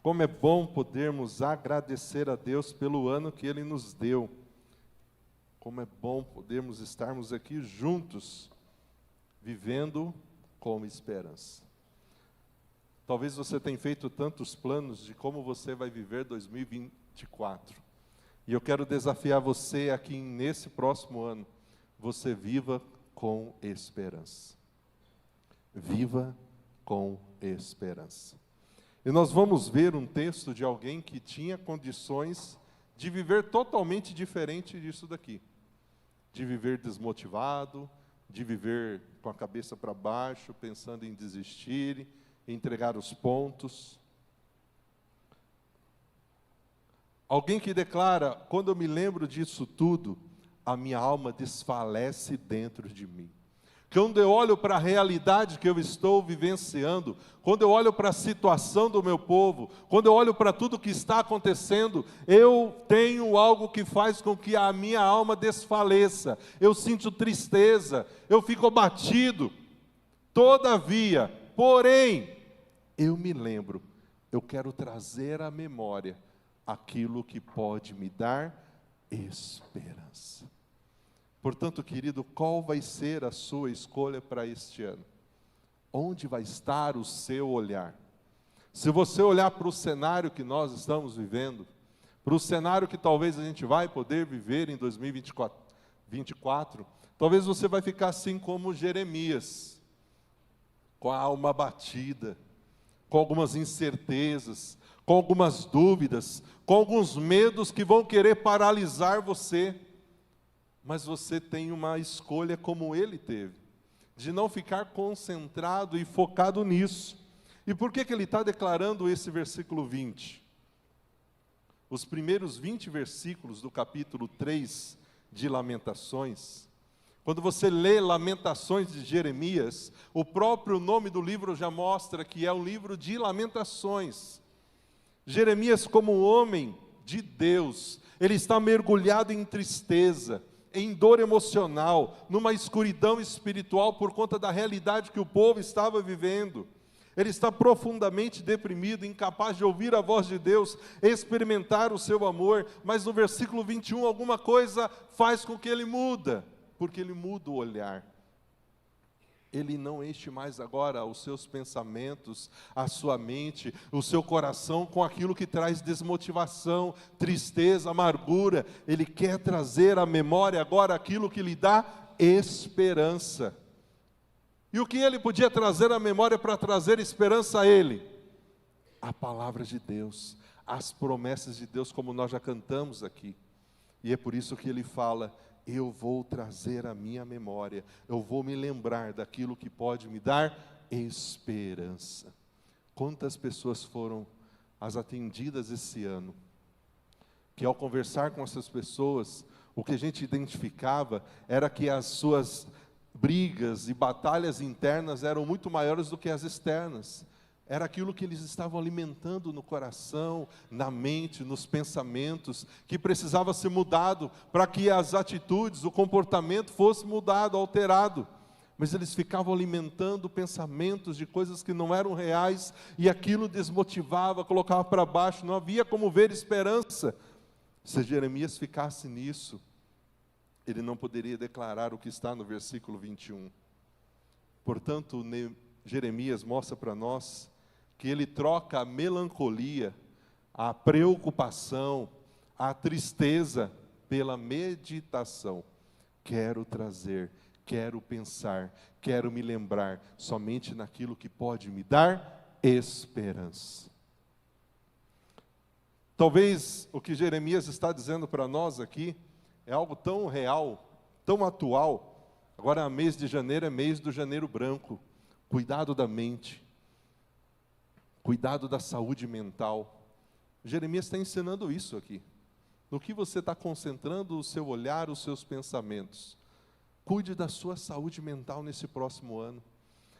Como é bom podermos agradecer a Deus pelo ano que Ele nos deu. Como é bom podermos estarmos aqui juntos, vivendo com esperança. Talvez você tenha feito tantos planos de como você vai viver 2024. E eu quero desafiar você aqui nesse próximo ano. Você viva com esperança. Viva com esperança. E nós vamos ver um texto de alguém que tinha condições de viver totalmente diferente disso daqui. De viver desmotivado, de viver com a cabeça para baixo, pensando em desistir, entregar os pontos. Alguém que declara: quando eu me lembro disso tudo, a minha alma desfalece dentro de mim. Quando eu olho para a realidade que eu estou vivenciando, quando eu olho para a situação do meu povo, quando eu olho para tudo que está acontecendo, eu tenho algo que faz com que a minha alma desfaleça. Eu sinto tristeza, eu fico abatido. Todavia, porém, eu me lembro, eu quero trazer à memória aquilo que pode me dar esperança. Portanto, querido, qual vai ser a sua escolha para este ano? Onde vai estar o seu olhar? Se você olhar para o cenário que nós estamos vivendo, para o cenário que talvez a gente vai poder viver em 2024, talvez você vai ficar assim como Jeremias, com a alma abatida, com algumas incertezas, com algumas dúvidas, com alguns medos que vão querer paralisar você. Mas você tem uma escolha como ele teve, de não ficar concentrado e focado nisso. E por que ele está declarando esse versículo 20? Os primeiros 20 versículos do capítulo 3 de Lamentações, quando você lê Lamentações de Jeremias, o próprio nome do livro já mostra que é um livro de lamentações. Jeremias, como um homem de Deus, ele está mergulhado em tristeza, em dor emocional, numa escuridão espiritual por conta da realidade que o povo estava vivendo. Ele está profundamente deprimido, incapaz de ouvir a voz de Deus, experimentar o seu amor, mas no versículo 21 alguma coisa faz com que ele muda, porque ele muda o olhar. Ele não enche mais agora os seus pensamentos, a sua mente, o seu coração com aquilo que traz desmotivação, tristeza, amargura. Ele quer trazer à memória agora aquilo que lhe dá esperança. E o que ele podia trazer à memória para trazer esperança a ele? A palavra de Deus, as promessas de Deus, como nós já cantamos aqui. E é por isso que ele fala: eu vou trazer à minha memória, eu vou me lembrar daquilo que pode me dar esperança. Quantas pessoas foram as atendidas esse ano, que ao conversar com essas pessoas, o que a gente identificava era que as suas brigas e batalhas internas eram muito maiores do que as externas. Era aquilo que eles estavam alimentando no coração, na mente, nos pensamentos, que precisava ser mudado para que as atitudes, o comportamento fosse mudado, alterado. Mas eles ficavam alimentando pensamentos de coisas que não eram reais, e aquilo desmotivava, colocava para baixo, não havia como ver esperança. Se Jeremias ficasse nisso, ele não poderia declarar o que está no versículo 21. Portanto, Jeremias mostra para nós que ele troca a melancolia, a preocupação, a tristeza pela meditação. Quero trazer, quero pensar, quero me lembrar somente naquilo que pode me dar esperança. Talvez o que Jeremias está dizendo para nós aqui é algo tão real, tão atual. Agora, mês de janeiro é mês do janeiro branco. Cuidado da mente. Cuidado da saúde mental. Jeremias está ensinando isso aqui. No que você está concentrando o seu olhar, os seus pensamentos. Cuide da sua saúde mental nesse próximo ano.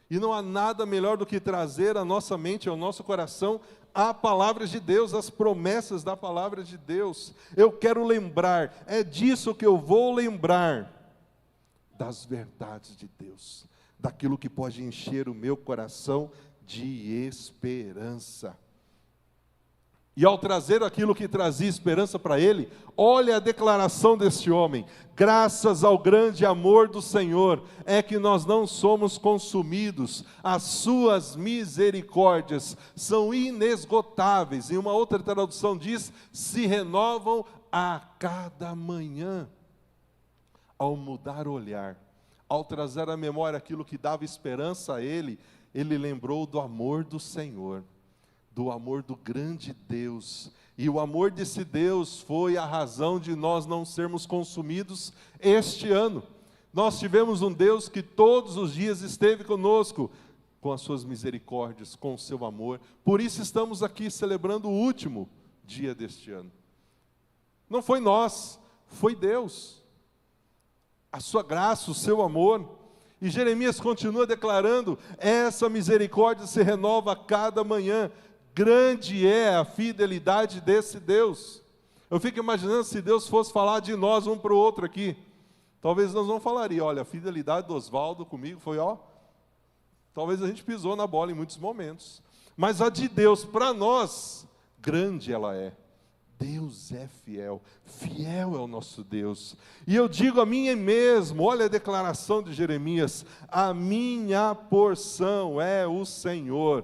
E não há nada melhor do que trazer à nossa mente, ao nosso coração, a palavra de Deus, as promessas da palavra de Deus. Eu quero lembrar, é disso que eu vou lembrar, das verdades de Deus, daquilo que pode encher o meu coração de esperança. E ao trazer aquilo que trazia esperança para ele, olha a declaração deste homem: graças ao grande amor do Senhor, é que nós não somos consumidos, as suas misericórdias são inesgotáveis. E uma outra tradução diz: se renovam a cada manhã. Ao mudar o olhar, ao trazer à memória aquilo que dava esperança a ele, ele lembrou do amor do Senhor, do amor do grande Deus. E o amor desse Deus foi a razão de nós não sermos consumidos este ano. Nós tivemos um Deus que todos os dias esteve conosco, com as suas misericórdias, com o seu amor. Por isso estamos aqui celebrando o último dia deste ano. Não foi nós, foi Deus. A sua graça, o seu amor. E Jeremias continua declarando: essa misericórdia se renova a cada manhã. Grande é a fidelidade desse Deus. Eu fico imaginando se Deus fosse falar de nós um para o outro aqui. Talvez nós não falaríamos: olha, a fidelidade do Oswaldo comigo foi, talvez a gente pisou na bola em muitos momentos. Mas a de Deus, para nós, grande ela é. Deus é fiel, fiel é o nosso Deus. E eu digo a mim mesmo, olha a declaração de Jeremias: a minha porção é o Senhor.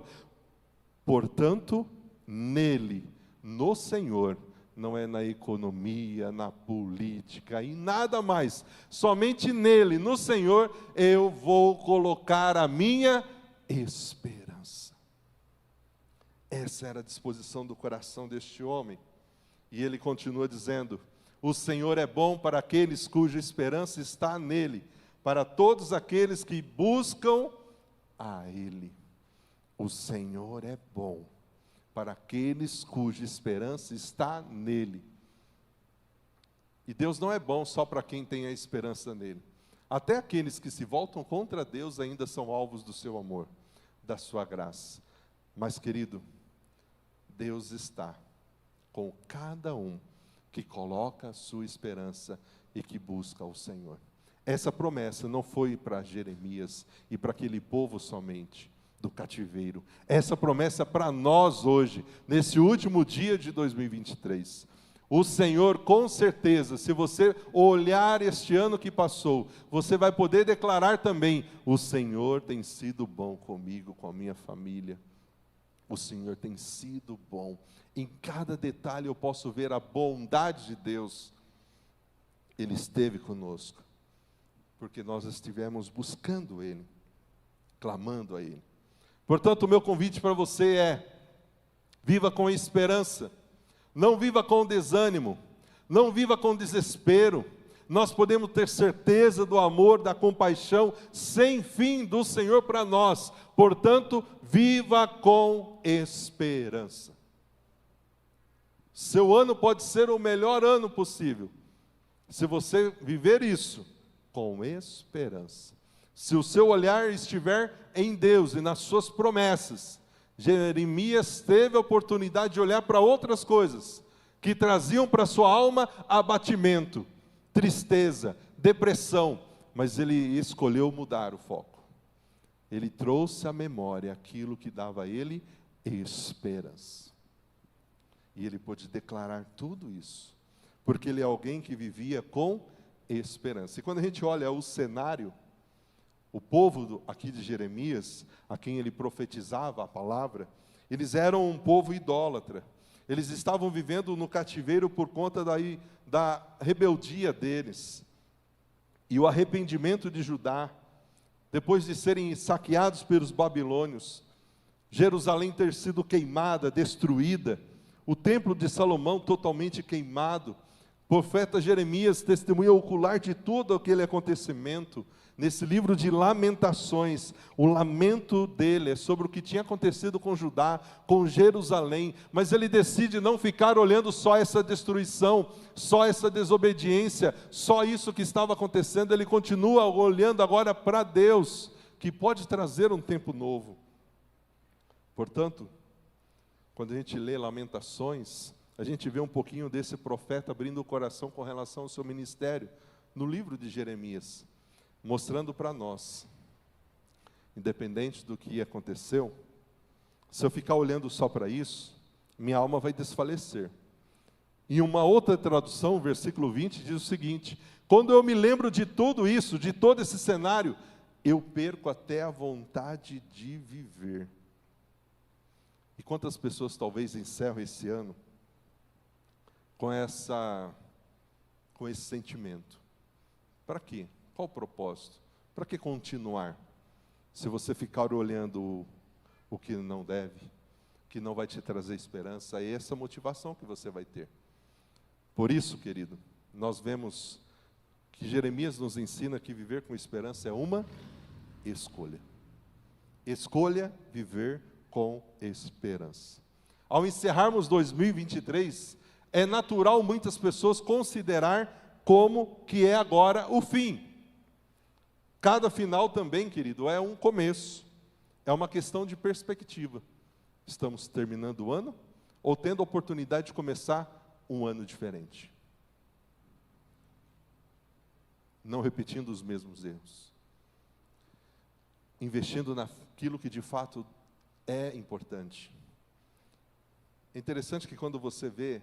Portanto, nele, no Senhor, não é na economia, na política e nada mais. Somente nele, no Senhor, eu vou colocar a minha esperança. Essa era a disposição do coração deste homem. E ele continua dizendo: o Senhor é bom para aqueles cuja esperança está nele, para todos aqueles que buscam a Ele. O Senhor é bom para aqueles cuja esperança está nele. E Deus não é bom só para quem tem a esperança nele. Até aqueles que se voltam contra Deus ainda são alvos do seu amor, da sua graça. Mas, querido, Deus está com cada um que coloca a sua esperança e que busca o Senhor. Essa promessa não foi para Jeremias e para aquele povo somente do cativeiro. Essa promessa é para nós hoje, nesse último dia de 2023. O Senhor, com certeza, se você olhar este ano que passou, você vai poder declarar também: o Senhor tem sido bom comigo, com a minha família. O Senhor tem sido bom. Em cada detalhe eu posso ver a bondade de Deus. Ele esteve conosco, porque nós estivemos buscando Ele, clamando a Ele. Portanto, o meu convite para você é: viva com esperança, não viva com desânimo, não viva com desespero. Nós podemos ter certeza do amor, da compaixão sem fim do Senhor para nós. Portanto, viva com esperança. Seu ano pode ser o melhor ano possível, se você viver isso com esperança. Se o seu olhar estiver em Deus e nas suas promessas. Jeremias teve a oportunidade de olhar para outras coisas que traziam para sua alma abatimento, tristeza, depressão, mas ele escolheu mudar o foco. Ele trouxe à memória aquilo que dava a ele esperança. E ele pôde declarar tudo isso, porque ele é alguém que vivia com esperança. E quando a gente olha o cenário, o povo aqui de Jeremias, a quem ele profetizava a palavra, eles eram um povo idólatra. Eles estavam vivendo no cativeiro por conta da rebeldia deles. E o arrependimento de Judá, depois de serem saqueados pelos babilônios, Jerusalém ter sido queimada, destruída, o templo de Salomão totalmente queimado. O profeta Jeremias testemunha ocular de todo aquele acontecimento. Nesse livro de Lamentações, o lamento dele é sobre o que tinha acontecido com Judá, com Jerusalém, mas ele decide não ficar olhando só essa destruição, só essa desobediência, só isso que estava acontecendo. Ele continua olhando agora para Deus, que pode trazer um tempo novo. Portanto, quando a gente lê Lamentações, a gente vê um pouquinho desse profeta abrindo o coração com relação ao seu ministério, no livro de Jeremias, mostrando para nós, independente do que aconteceu, se eu ficar olhando só para isso, minha alma vai desfalecer. Em uma outra tradução, o versículo 20 diz o seguinte: quando eu me lembro de tudo isso, de todo esse cenário, eu perco até a vontade de viver. E quantas pessoas talvez encerram esse ano com esse sentimento? Para quê? Qual o propósito? Para que continuar? Se você ficar olhando o que não deve, que não vai te trazer esperança, é essa motivação que você vai ter. Por isso, querido, nós vemos que Jeremias nos ensina que viver com esperança é uma escolha. Escolha viver com esperança. Ao encerrarmos 2023, é natural muitas pessoas considerar como que é agora o fim. Cada final também, querido, é um começo. É uma questão de perspectiva. Estamos terminando o ano ou tendo a oportunidade de começar um ano diferente? Não repetindo os mesmos erros. Investindo naquilo que de fato é importante. É interessante que quando você vê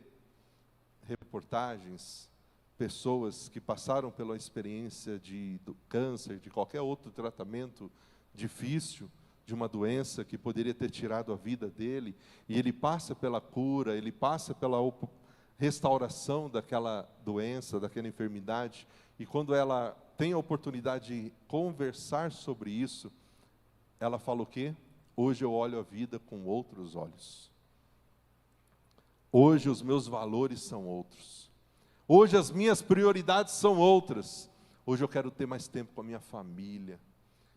reportagens, pessoas que passaram pela experiência do câncer, de qualquer outro tratamento difícil, de uma doença que poderia ter tirado a vida dele, e ele passa pela cura, ele passa pela restauração daquela doença, daquela enfermidade, e quando ela tem a oportunidade de conversar sobre isso, ela fala o quê? Hoje eu olho a vida com outros olhos. Hoje os meus valores são outros. Hoje as minhas prioridades são outras. Hoje eu quero ter mais tempo com a minha família.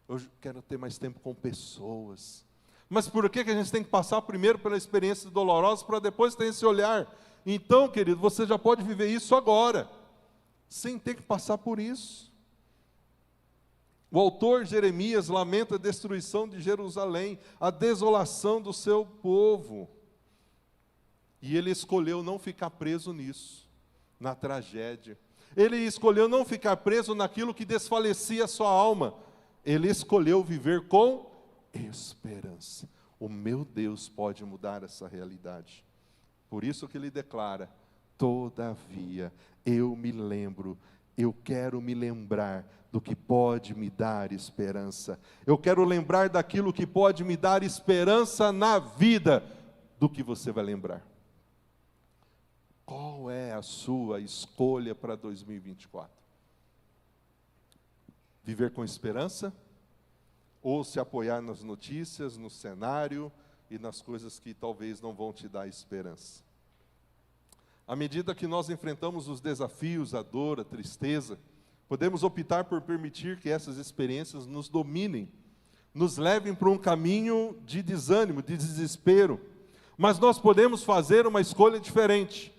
Hoje eu quero ter mais tempo com pessoas. Mas por que a gente tem que passar primeiro pela experiência dolorosa para depois ter esse olhar? Então, querido, você já pode viver isso agora, sem ter que passar por isso. O autor Jeremias lamenta a destruição de Jerusalém, a desolação do seu povo. E ele escolheu não ficar preso nisso, na tragédia. Ele escolheu não ficar preso naquilo que desfalecia a sua alma. Ele escolheu viver com esperança. O meu Deus pode mudar essa realidade. Por isso que ele declara: todavia, eu me lembro, eu quero me lembrar do que pode me dar esperança. Eu quero lembrar daquilo que pode me dar esperança na vida. Do que você vai lembrar? Qual é a sua escolha para 2024? Viver com esperança? Ou se apoiar nas notícias, no cenário e nas coisas que talvez não vão te dar esperança? À medida que nós enfrentamos os desafios, a dor, a tristeza, podemos optar por permitir que essas experiências nos dominem, nos levem para um caminho de desânimo, de desespero. Mas nós podemos fazer uma escolha diferente.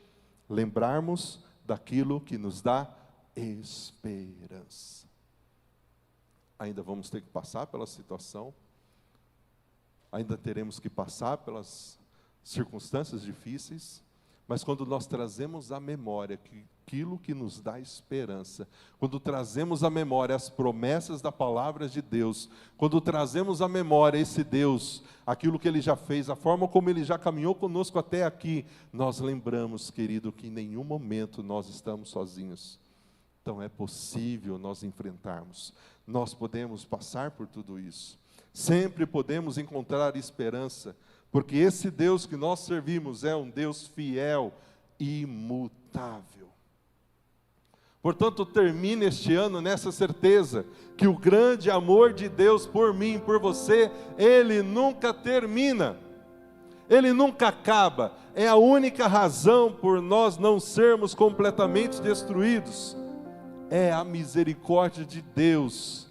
Lembrarmos daquilo que nos dá esperança. Ainda vamos ter que passar pela situação, ainda teremos que passar pelas circunstâncias difíceis, mas quando nós trazemos à memória aquilo que nos dá esperança, quando trazemos à memória as promessas da palavra de Deus, quando trazemos à memória esse Deus, aquilo que Ele já fez, a forma como Ele já caminhou conosco até aqui, nós lembramos, querido, que em nenhum momento nós estamos sozinhos. Então é possível nós enfrentarmos, nós podemos passar por tudo isso, sempre podemos encontrar esperança, porque esse Deus que nós servimos é um Deus fiel, imutável. Portanto, termine este ano nessa certeza, que o grande amor de Deus por mim e por você, Ele nunca termina, Ele nunca acaba, é a única razão por nós não sermos completamente destruídos, é a misericórdia de Deus.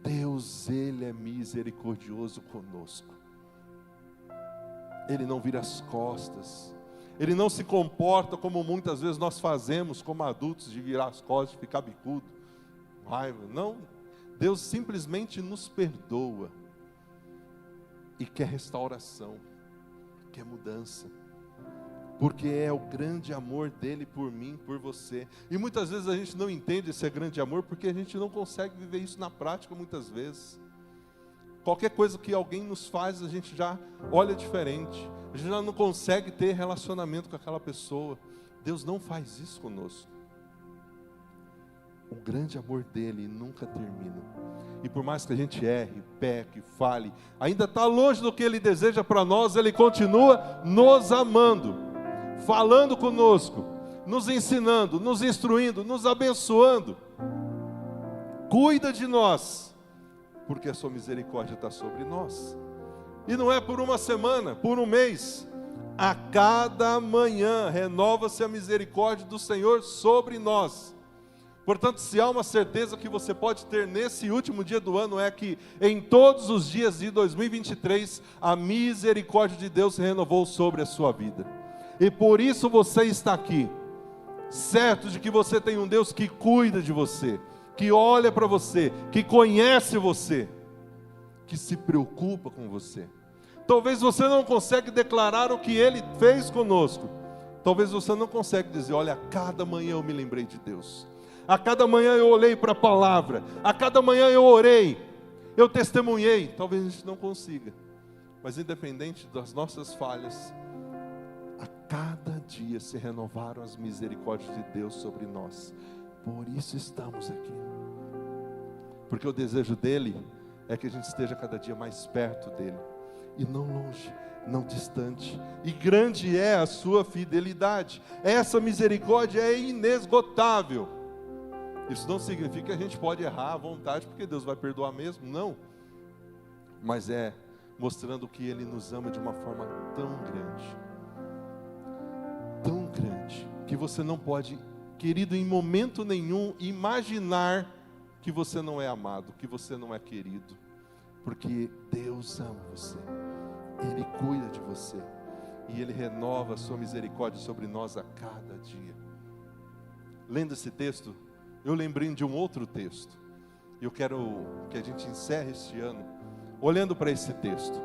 Deus, Ele é misericordioso conosco. Ele não vira as costas. Ele não se comporta como muitas vezes nós fazemos como adultos, de virar as costas, de ficar bicudo, raiva. Não, Deus simplesmente nos perdoa e quer restauração, quer mudança, porque é o grande amor dele por mim, por você. E muitas vezes a gente não entende esse grande amor porque a gente não consegue viver isso na prática muitas vezes. Qualquer coisa que alguém nos faz, a gente já olha diferente. A gente já não consegue ter relacionamento com aquela pessoa. Deus não faz isso conosco. O grande amor dele nunca termina. E por mais que a gente erre, peque, fale, ainda está longe do que ele deseja para nós, ele continua nos amando, falando conosco, nos ensinando, nos instruindo, nos abençoando. Cuida de nós, porque a sua misericórdia está sobre nós. E não é por uma semana, por um mês. A cada manhã renova-se a misericórdia do Senhor sobre nós. Portanto, se há uma certeza que você pode ter nesse último dia do ano, é que em todos os dias de 2023, a misericórdia de Deus se renovou sobre a sua vida. E por isso você está aqui, certo de que você tem um Deus que cuida de você, que olha para você, que conhece você, que se preocupa com você. Talvez você não consiga declarar o que Ele fez conosco. Talvez você não consiga dizer, olha, a cada manhã eu me lembrei de Deus. A cada manhã eu olhei para a palavra. A cada manhã eu orei. Eu testemunhei. Talvez a gente não consiga. Mas independente das nossas falhas, a cada dia se renovaram as misericórdias de Deus sobre nós. Por isso estamos aqui. Porque o desejo dele é que a gente esteja cada dia mais perto dele. E não longe, não distante. E grande é a sua fidelidade. Essa misericórdia é inesgotável. Isso não significa que a gente pode errar à vontade, porque Deus vai perdoar mesmo, não. Mas é mostrando que Ele nos ama de uma forma tão grande, que você não pode, querido, em momento nenhum, imaginar que você não é amado, que você não é querido. Porque Deus ama você, Ele cuida de você, e Ele renova a sua misericórdia sobre nós a cada dia. Lendo esse texto, eu lembrei de um outro texto. Eu quero que a gente encerre este ano olhando para esse texto.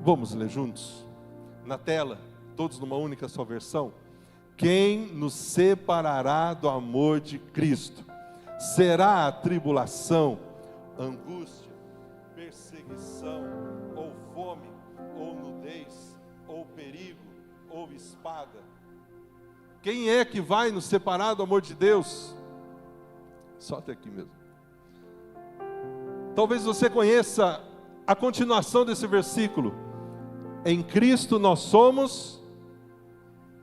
Vamos ler juntos? Na tela, todos numa única só versão. Quem nos separará do amor de Cristo? Será a tribulação, angústia, perseguição, ou fome, ou nudez, ou perigo, ou espada? Quem é que vai nos separar do amor de Deus? Só até aqui mesmo. Talvez você conheça a continuação desse versículo. Em Cristo nós somos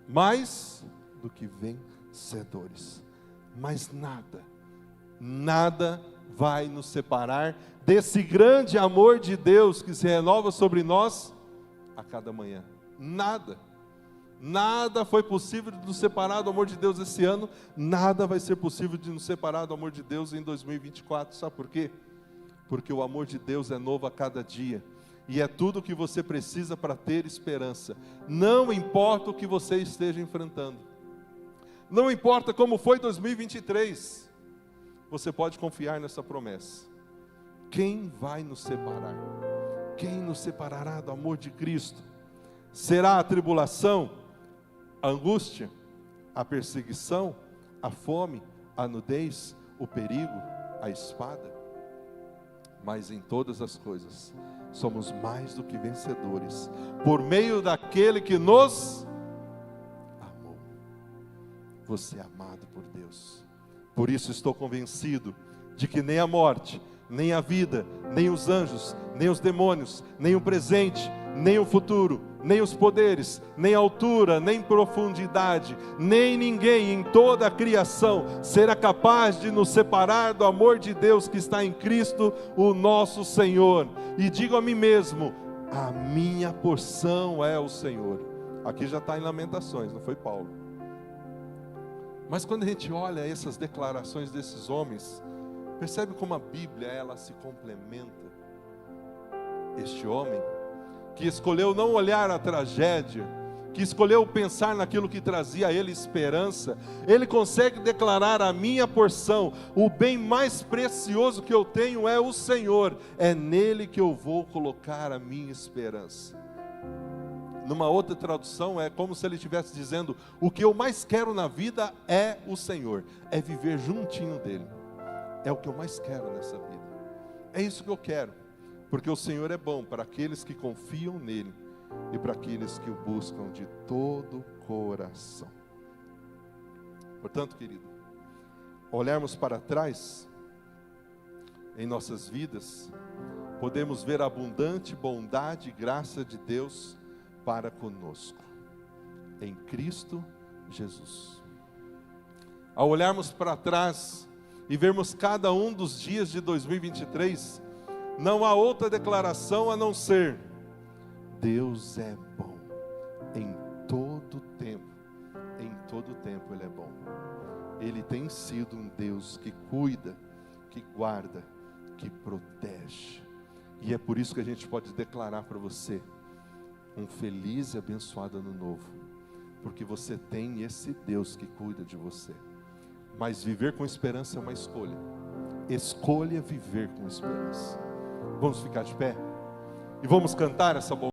mais do que vencedores. Mas nada vai nos separar desse grande amor de Deus que se renova sobre nós a cada manhã. Nada foi possível de nos separar do amor de Deus esse ano. Nada vai ser possível de nos separar do amor de Deus em 2024. Sabe por quê? Porque o amor de Deus é novo a cada dia. E é tudo o que você precisa para ter esperança. Não importa o que você esteja enfrentando. Não importa como foi 2023. Você pode confiar nessa promessa. Quem vai nos separar? Quem nos separará do amor de Cristo? Será a tribulação, a angústia, a perseguição, a fome, a nudez, o perigo, a espada? Mas em todas as coisas, somos mais do que vencedores, por meio daquele que nos amou. Você é amado por Deus. Por isso estou convencido de que nem a morte, nem a vida, nem os anjos, nem os demônios, nem o presente, nem o futuro, nem os poderes, nem altura, nem profundidade, nem ninguém em toda a criação será capaz de nos separar do amor de Deus que está em Cristo, o nosso Senhor. E digo a mim mesmo, a minha porção é o Senhor. Aqui já está em Lamentações, não foi Paulo? Mas quando a gente olha essas declarações desses homens, percebe como a Bíblia, ela se complementa. Este homem, que escolheu não olhar a tragédia, que escolheu pensar naquilo que trazia a ele esperança, ele consegue declarar: a minha porção, o bem mais precioso que eu tenho é o Senhor, é nele que eu vou colocar a minha esperança. Numa outra tradução é como se ele estivesse dizendo: o que eu mais quero na vida é o Senhor, é viver juntinho dele, é o que eu mais quero nessa vida, é isso que eu quero. porque o Senhor é bom para aqueles que confiam nele e para aqueles que o buscam de todo o coração. Portanto, querido, olharmos para trás em nossas vidas, podemos ver a abundante bondade e graça de Deus para conosco, em Cristo Jesus. Ao olharmos para trás e vermos cada um dos dias de 2023, não há outra declaração a não ser: Deus é bom, em todo tempo Ele é bom. Ele tem sido um Deus que cuida, que guarda, que protege. E é por isso que a gente pode declarar para você um feliz e abençoado ano novo, porque você tem esse Deus que cuida de você. Mas viver com esperança é uma escolha. Escolha viver com esperança. Vamos ficar de pé e vamos cantar essa boa